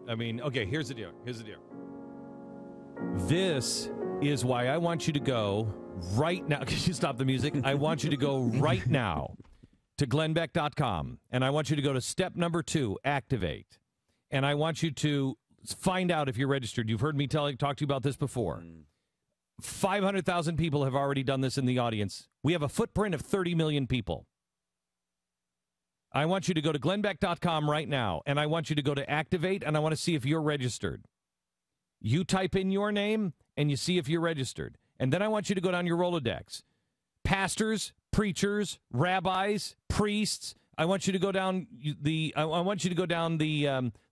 I mean, okay, here's the deal. This is why I want you to go right now. Can you stop the music? I want you to go right now to glennbeck.com, and I want you to go to step number 2, activate. And I want you to find out if you're registered. You've heard me talk to you about this before. 500,000 people have already done this in the audience. We have a footprint of 30 million people. I want you to go to glennbeck.com right now, and I want you to go to activate, and I want to see if you're registered. You type in your name, and you see if you're registered. And then I want you to go down your Rolodex. Pastors, preachers, rabbis, priests. I want you to go down the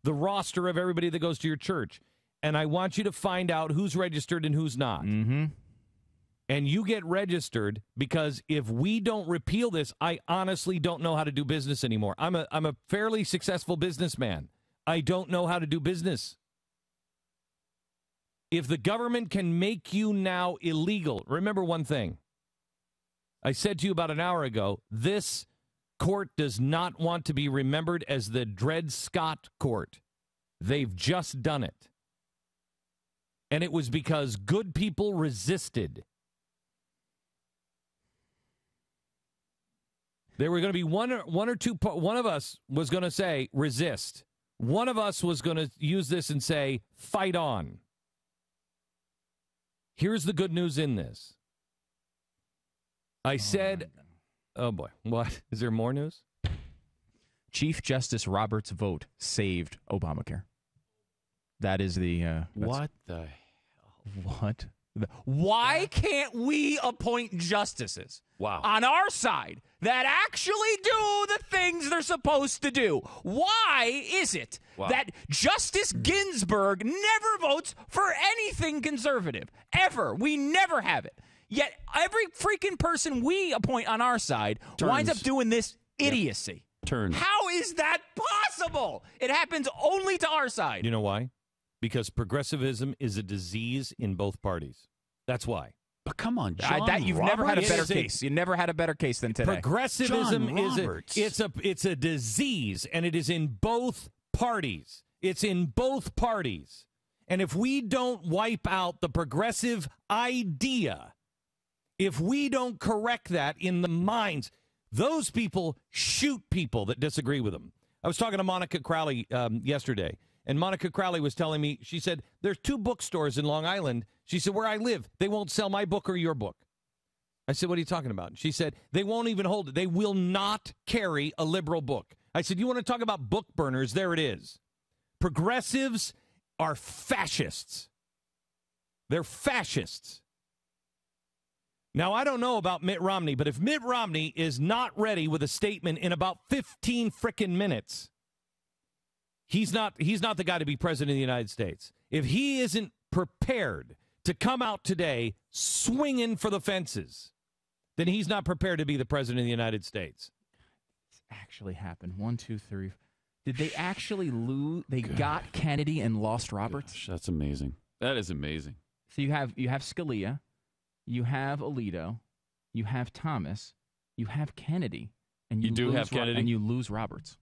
roster of everybody that goes to your church. And I want you to find out who's registered and who's not. Mm-hmm. And you get registered, because if we don't repeal this, I honestly don't know how to do business anymore. I'm a fairly successful businessman. I don't know how to do business. If the government can make you now illegal, remember one thing. I said to you about an hour ago, this court does not want to be remembered as the Dred Scott court. They've just done it. And it was because good people resisted. There were going to be one or two. One of us was going to say, resist. One of us was going to use this and say, fight on. Here's the good news in this. I said, oh boy, what? Is there more news? Chief Justice Roberts' vote saved Obamacare. That is the... what the hell? What? Why can't we appoint justices on our side that actually do the things they're supposed to do? Why is it that Justice Ginsburg never votes for anything conservative? Ever. We never have it. Yet every freaking person we appoint on our side winds up doing this idiocy. How is that possible? It happens only to our side. You know why? Because progressivism is a disease in both parties. That's why. But come on, John you've Roberts? never had a better case. You never had a better case than today. Progressivism it's a disease, and it is in both parties. It's in both parties. And if we don't wipe out the progressive idea, if we don't correct that in the minds, those people shoot people that disagree with them. I was talking to Monica Crowley yesterday. And Monica Crowley was telling me, she said, there's 2 bookstores in Long Island. She said, where I live, they won't sell my book or your book. I said, what are you talking about? And she said, they won't even hold it. They will not carry a liberal book. I said, you want to talk about book burners? There it is. Progressives are fascists. They're fascists. Now, I don't know about Mitt Romney, but if Mitt Romney is not ready with a statement in about 15 frickin' minutes, he's not the guy to be president of the United States. If he isn't prepared to come out today swinging for the fences, then he's not prepared to be the president of the United States. It's actually happened. 1, 2, 3. Did they actually lose? They got Kennedy and lost Roberts? Gosh, that's amazing. That is amazing. So you have Scalia, you have Alito, you have Thomas, you have Kennedy, and you do have Kennedy, and you lose Roberts.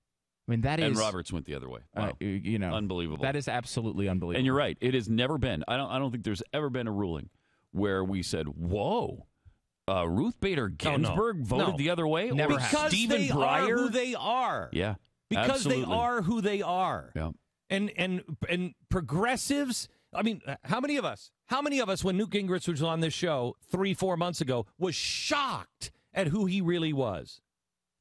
I mean, that is... And Roberts went the other way. Wow. Unbelievable. That is absolutely unbelievable. And you're right. It has never been. I don't think there's ever been a ruling where we said, whoa, Ruth Bader Ginsburg voted the other way? Never. Or Because Stephen they Breyer? are who they are. Yeah, Because absolutely. they are who they are. Yeah. And progressives... I mean, how many of us, when Newt Gingrich was on this show 3-4 months ago, was shocked at who he really was?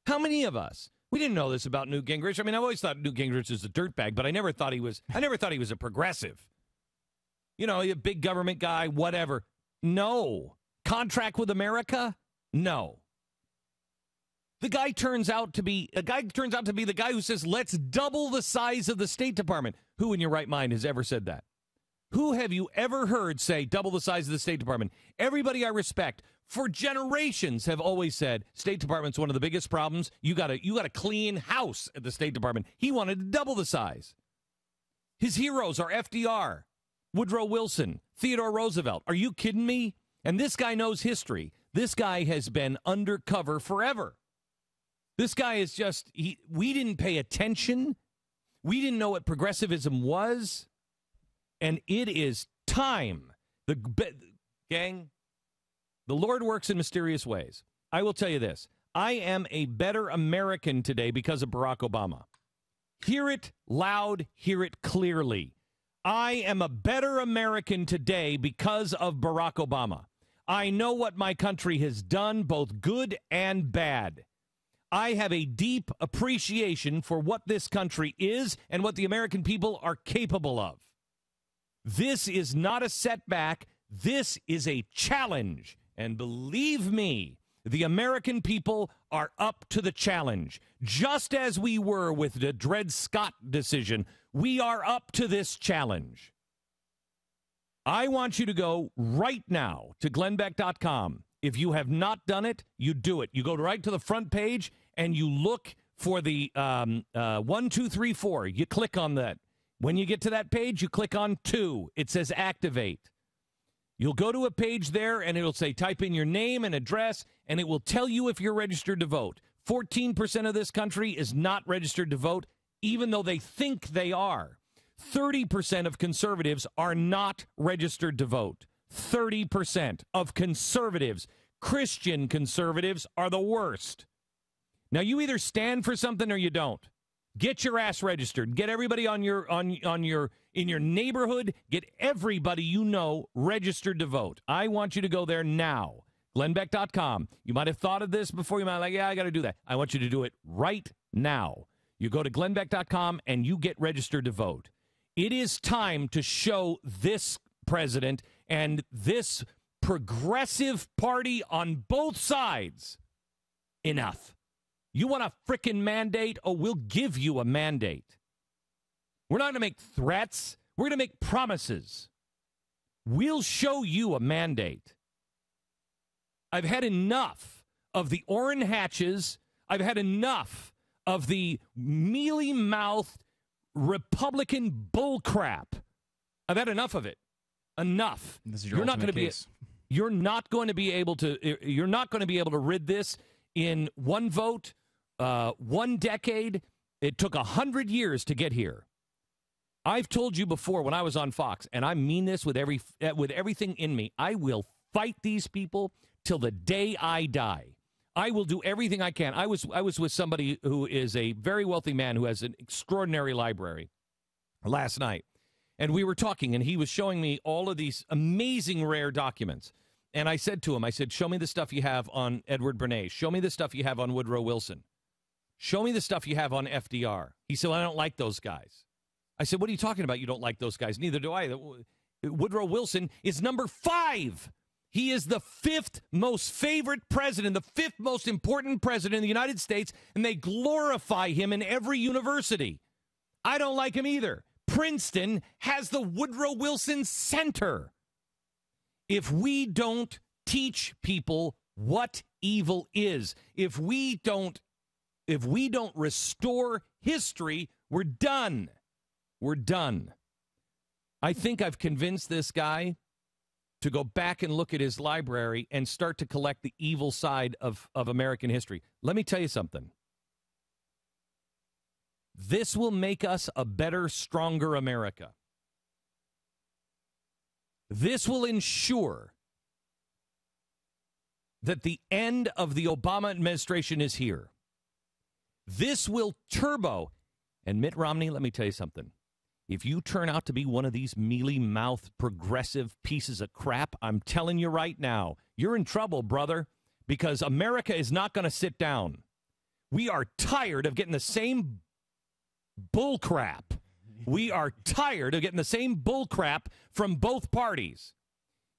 How many of us? We didn't know this about Newt Gingrich. I mean, I always thought Newt Gingrich was a dirtbag, but I never thought he was a progressive. You know, a big government guy, whatever. No. Contract with America? No. The guy turns out to be the guy who says, let's double the size of the State Department. Who in your right mind has ever said that? Who have you ever heard say double the size of the State Department? Everybody I respect for generations have always said State Department's one of the biggest problems. You got to clean house at the State Department. He wanted to double the size. His heroes are FDR, Woodrow Wilson, Theodore Roosevelt. Are you kidding me? And this guy knows history. This guy has been undercover forever. This guy is just, we didn't pay attention. We didn't know what progressivism was, and it is time. Gang, the Lord works in mysterious ways. I will tell you this. I am a better American today because of Barack Obama. Hear it loud, hear it clearly. I am a better American today because of Barack Obama. I know what my country has done, both good and bad. I have a deep appreciation for what this country is and what the American people are capable of. This is not a setback. This is a challenge. And believe me, the American people are up to the challenge. Just as we were with the Dred Scott decision, we are up to this challenge. I want you to go right now to glennbeck.com. If you have not done it, you do it. You go right to the front page and you look for the 1, 2, 3, 4. You click on that. When you get to that page, you click on 2. It says activate. You'll go to a page there, and it'll say type in your name and address, and it will tell you if you're registered to vote. 14% of this country is not registered to vote, even though they think they are. 30% of conservatives are not registered to vote. 30% of conservatives, Christian conservatives, are the worst. Now, you either stand for something or you don't. Get your ass registered. Get everybody in your neighborhood. Get everybody you know registered to vote. I want you to go there now. glennbeck.com. You might have thought of this before. You might be like, yeah, I got to do that. I want you to do it right now. You go to glennbeck.com and you get registered to vote. It is time to show this president and this progressive party on both sides enough. You want a frickin' mandate? Oh, we'll give you a mandate. We're not going to make threats. We're going to make promises. We'll show you a mandate. I've had enough of the Orrin Hatches. I've had enough of the mealy-mouthed Republican bullcrap. I've had enough of it. Enough. This is your ultimate case. You're not going to be able to rid this in one vote. 1 decade. It took 100 years to get here. I've told you before when I was on Fox, and I mean this with everything in me, I will fight these people till the day I die. I will do everything I can. I was with somebody who is a very wealthy man who has an extraordinary library last night, and we were talking, and he was showing me all of these amazing rare documents. And I said to him, show me the stuff you have on Edward Bernays. Show me the stuff you have on Woodrow Wilson. Show me the stuff you have on FDR. He said, well, I don't like those guys. I said, what are you talking about? You don't like those guys. Neither do I. Woodrow Wilson is number 5. He is the 5th most favorite president, the 5th most important president in the United States, and they glorify him in every university. I don't like him either. Princeton has the Woodrow Wilson Center. If we don't teach people what evil is, if we don't restore history, we're done. We're done. I think I've convinced this guy to go back and look at his library and start to collect the evil side of American history. Let me tell you something. This will make us a better, stronger America. This will ensure that the end of the Obama administration is here. This will turbo. And Mitt Romney, let me tell you something. If you turn out to be one of these mealy-mouthed progressive pieces of crap, I'm telling you right now, you're in trouble, brother, because America is not going to sit down. We are tired of getting the same bull crap. We are tired of getting the same bull crap from both parties.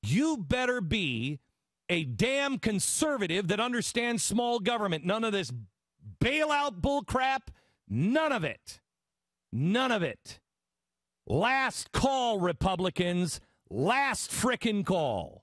You better be a damn conservative that understands small government. None of this bailout bull crap. None of it. None of it. Last call, Republicans. Last frickin' call.